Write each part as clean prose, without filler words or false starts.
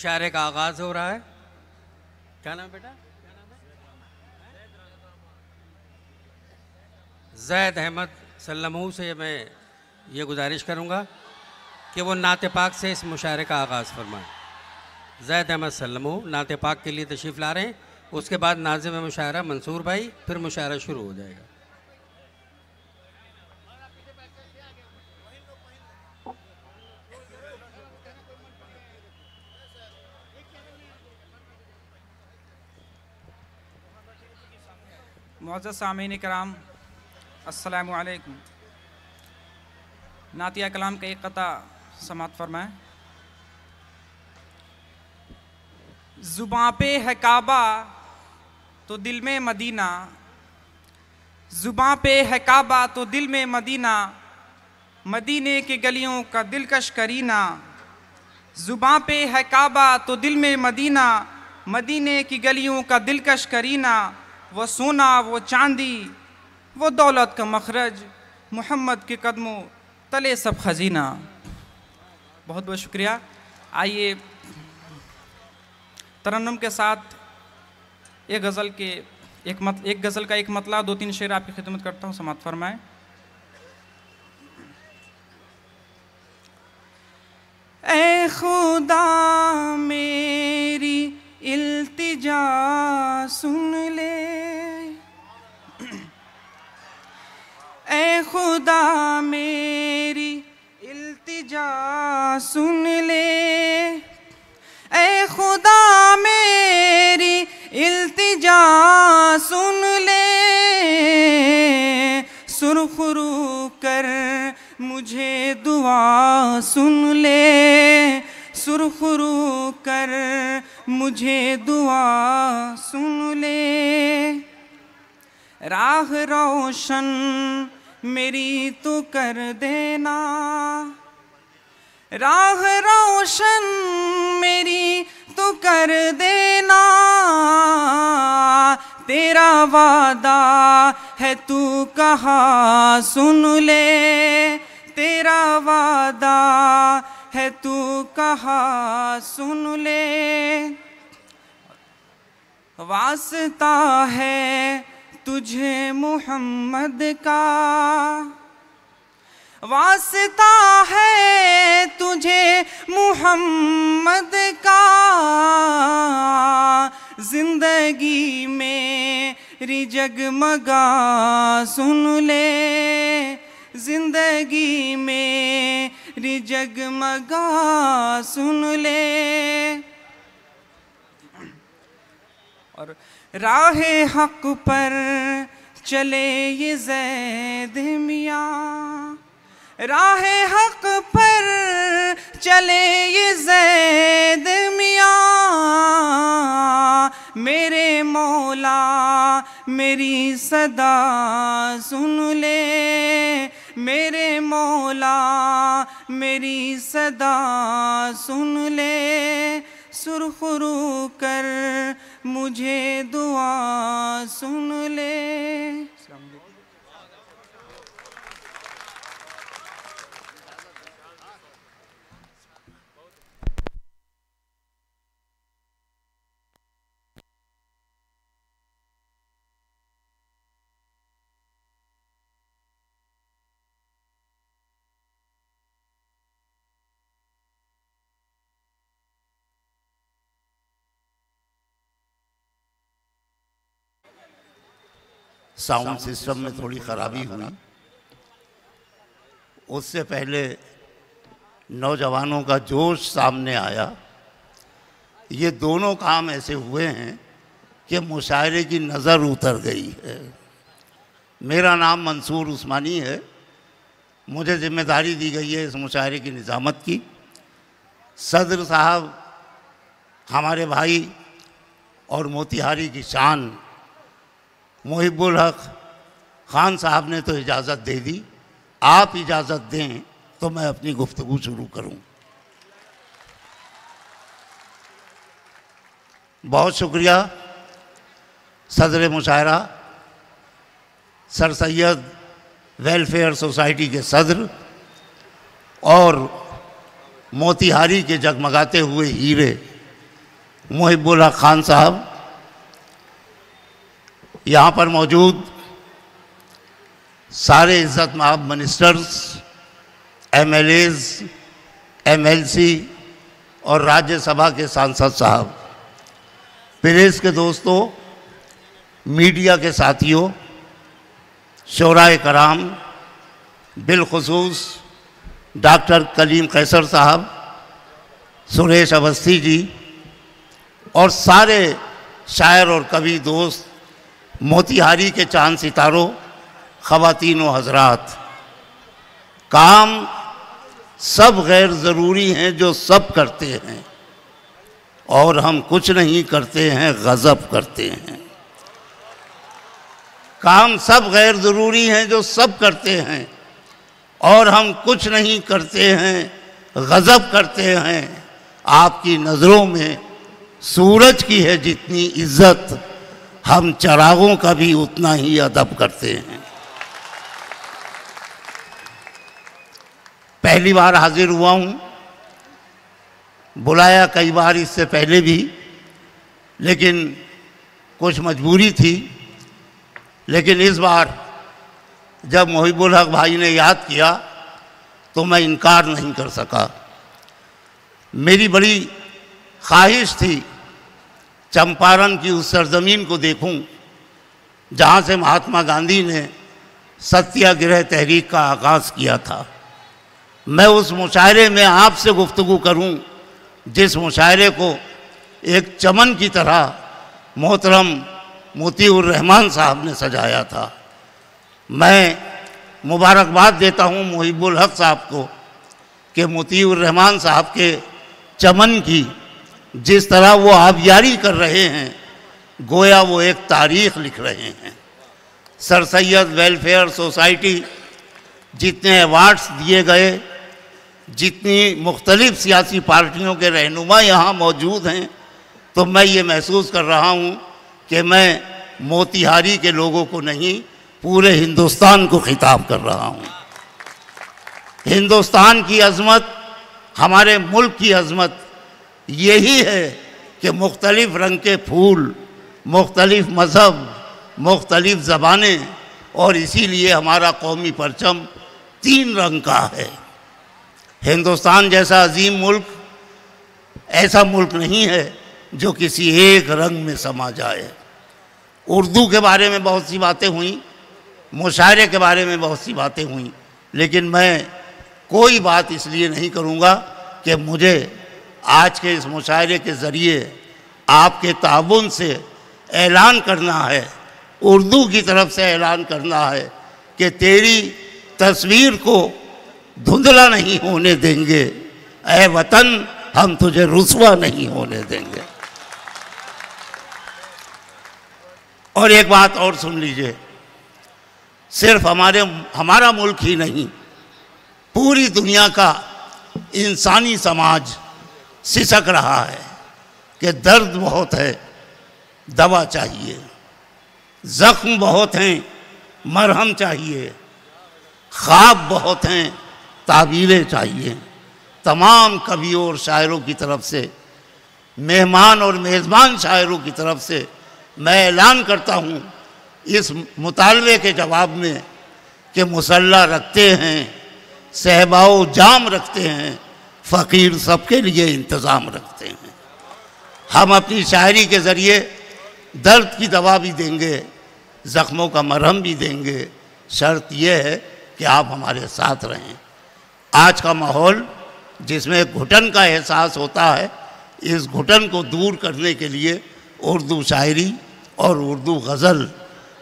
मुशायरे का आगाज़ हो रहा है। क्या नाम बेटा? ज़ैद अहमद सल्लमू से मैं ये गुजारिश करूँगा कि वो नाते पाक से इस मुशायरे का आगाज़ फरमाएं। ज़ैद अहमद सल्लमू नाते पाक के लिए तशरीफ़ ला रहे हैं। उसके बाद नाज़िम मुशायरा मंसूर भाई, फिर मुशायरा शुरू हो जाएगा। मुअज़्ज़ज़ सामीन कराम, अस्सलामु अलैकुम। नातिया कलाम का एक क़ता समात फरमाएं। ज़ुबां पे है काबा तो दिल में मदीना, ज़ुबां पे है काबा तो दिल में मदीना, मदीने की गलियों का दिलकश करीना। ज़ुबां पे है काबा तो दिल में मदीना, मदीने की गलियों का दिलकश करीना। वो सोना वो चांदी वो दौलत का मखरज, मोहम्मद के कदमों तले सब खजीना। बहुत बहुत शुक्रिया। आइए तरन्नुम के साथ एक गज़ल का एक मतला, दो तीन शेर आपकी खिदमत करता हूँ, समात फरमाएं। ऐ खुदा मेरी इल्तिजा सुन ले, ऐ खुदा मेरी इल्तिजा सुन ले, ऐ खुदा मेरी इल्तिजा सुन ले। सुरखरू कर मुझे दुआ सुन ले, सुरखरू कर मुझे दुआ सुन ले। राह रोशन मेरी तो कर देना, राह रोशन मेरी तो कर देना। तेरा वादा है तू कहा सुन ले, तेरा वादा है तू कहा सुन ले। वास्ता है तुझे मोहम्मद का, वास्ता है तुझे मोहम्मद का। जिंदगी मेरी जगमगा सुन ले, जिंदगी मेरी जगमगा सुन ले। और राहे हक पर चले ये ज़ैद मियाँ, राहे हक पर चले ये ज़ैद मियाँ। मेरे मौला मेरी सदा सुन ले, मेरे मौला मेरी सदा सुन ले। सुरखरू कर मुझे दुआ सुन ले। साउंड सिस्टम में थोड़ी ख़राबी हुई। उससे पहले नौजवानों का जोश सामने आया। ये दोनों काम ऐसे हुए हैं कि मुशायरे की नज़र उतर गई है। मेरा नाम मंसूर उस्मानी है। मुझे जिम्मेदारी दी गई है इस मुशायरे की निज़ामत की। सदर साहब हमारे भाई और मोतिहारी की शान मुहिब्बुल हक खान साहब ने तो इजाज़त दे दी। आप इजाज़त दें तो मैं अपनी गुफ्तगू शुरू करूं। बहुत शुक्रिया सदर मुशायरा सर सैयद वेलफेयर सोसाइटी के सदर और मोतिहारी के जगमगाते हुए हीरे मुहिबुल हक खान साहब, यहाँ पर मौजूद सारे इज़्ज़त माब मिनिस्टर्स, MLAs, MLC और राज्यसभा के सांसद साहब, प्रेस के दोस्तों, मीडिया के साथियों, शोराए कराम, बिलखुसूस डॉक्टर कलीम कैसर साहब, सुरेश अवस्थी जी और सारे शायर और कवि दोस्त, मोतिहारी के चांद सितारों, ख़वातीन व हज़रात, काम सब गैर ज़रूरी हैं जो सब करते हैं, और हम कुछ नहीं करते हैं, गज़ब करते हैं। काम सब गैर ज़रूरी हैं जो सब करते हैं, और हम कुछ नहीं करते हैं, गज़ब करते हैं। आपकी नज़रों में सूरज की है जितनी इज़्ज़त, हम चरागों का भी उतना ही अदब करते हैं। पहली बार हाजिर हुआ हूँ, बुलाया कई बार इससे पहले भी, लेकिन कुछ मजबूरी थी। लेकिन इस बार जब मुहिबुल हक भाई ने याद किया तो मैं इनकार नहीं कर सका। मेरी बड़ी ख्वाहिश थी चंपारण की उस सरजमीन को देखूं जहां से महात्मा गांधी ने सत्याग्रह तहरीक का आगाज़ किया था। मैं उस मुशायरे में आपसे गुफ्तगू करूं जिस मुशायरे को एक चमन की तरह मोहतरम मोतीउर रहमान साहब ने सजाया था। मैं मुबारकबाद देता हूं मुहिबुल हक साहब को कि मोतीउर रहमान साहब के चमन की जिस तरह वो आबियारी कर रहे हैं, गोया वो एक तारीख़ लिख रहे हैं। सर सैयद वेलफेयर सोसाइटी जितने अवार्ड्स दिए गए, जितनी मुख्तलिफ़ सियासी पार्टियों के रहनुमा यहाँ मौजूद हैं, तो मैं ये महसूस कर रहा हूँ कि मैं मोतिहारी के लोगों को नहीं, पूरे हिंदुस्तान को खिताब कर रहा हूँ। हिंदुस्तान की अज़मत, हमारे मुल्क की अज़मत यही है कि मुख्तलिफ़ रंग के फूल, मुख्तलिफ़ मज़हब, मुख्तलिफ़ ज़बानें, और इसीलिए हमारा कौमी परचम 3 रंग का है। हिंदुस्तान जैसा अजीम मुल्क ऐसा मुल्क नहीं है जो किसी एक रंग में समा जाए। उर्दू के बारे में बहुत सी बातें हुई, मुशायरे के बारे में बहुत सी बातें हुई, लेकिन मैं कोई बात इसलिए नहीं करूँगा कि मुझे आज के इस मुशायरे के ज़रिए आपके ताउन से ऐलान करना है, उर्दू की तरफ से ऐलान करना है कि तेरी तस्वीर को धुंधला नहीं होने देंगे, ऐ वतन हम तुझे रुस्वा नहीं होने देंगे। और एक बात और सुन लीजिए, सिर्फ हमारा मुल्क ही नहीं, पूरी दुनिया का इंसानी समाज सिसक रहा है कि दर्द बहुत है, दवा चाहिए, ज़ख्म बहुत हैं, मरहम चाहिए, ख्वाब बहुत हैं, ताबीरें चाहिए। तमाम कवियों और शायरों की तरफ से, मेहमान और मेज़बान शायरों की तरफ से मैं ऐलान करता हूँ इस मुतालबे के जवाब में कि मुसल्ला रखते हैं, सहबाओ जाम रखते हैं, फ़कीर सबके लिए इंतज़ाम रखते हैं। हम अपनी शायरी के ज़रिए दर्द की दवा भी देंगे, ज़ख्मों का मरहम भी देंगे। शर्त यह है कि आप हमारे साथ रहें। आज का माहौल जिसमें घुटन का एहसास होता है, इस घुटन को दूर करने के लिए उर्दू शायरी और उर्दू गज़ल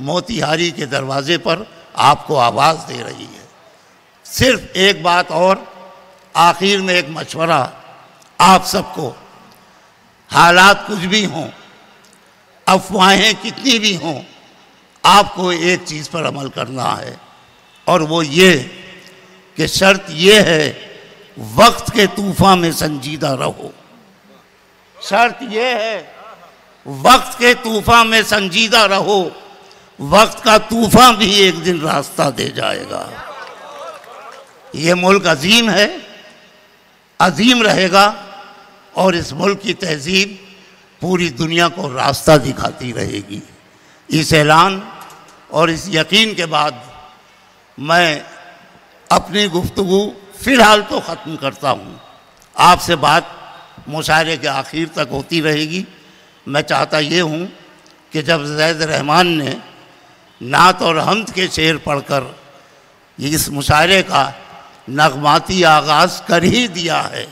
मोतिहारी के दरवाज़े पर आपको आवाज़ दे रही है। सिर्फ एक बात और, आखिर में एक मशवरा आप सबको, हालात कुछ भी हों, अफवाहें कितनी भी हों, आपको एक चीज़ पर अमल करना है, और वो ये कि शर्त ये है वक्त के तूफ़ान में संजीदा रहो। शर्त ये है वक्त के तूफ़ान में संजीदा रहो, वक्त का तूफ़ान भी एक दिन रास्ता दे जाएगा। ये मुल्क अजीम है, अजीम रहेगा, और इस मुल्क की तहजीब पूरी दुनिया को रास्ता दिखाती रहेगी। इस ऐलान और इस यकीन के बाद मैं अपनी गुफ्तगू फ़िलहाल तो ख़त्म करता हूँ। आपसे बात मुशायरे के आखिर तक होती रहेगी। मैं चाहता ये हूँ कि जब ज़ैद रहमान ने नात और हम्द के शेर पढ़कर इस मुशायरे का नगमाती आगाज़ कर ही दिया है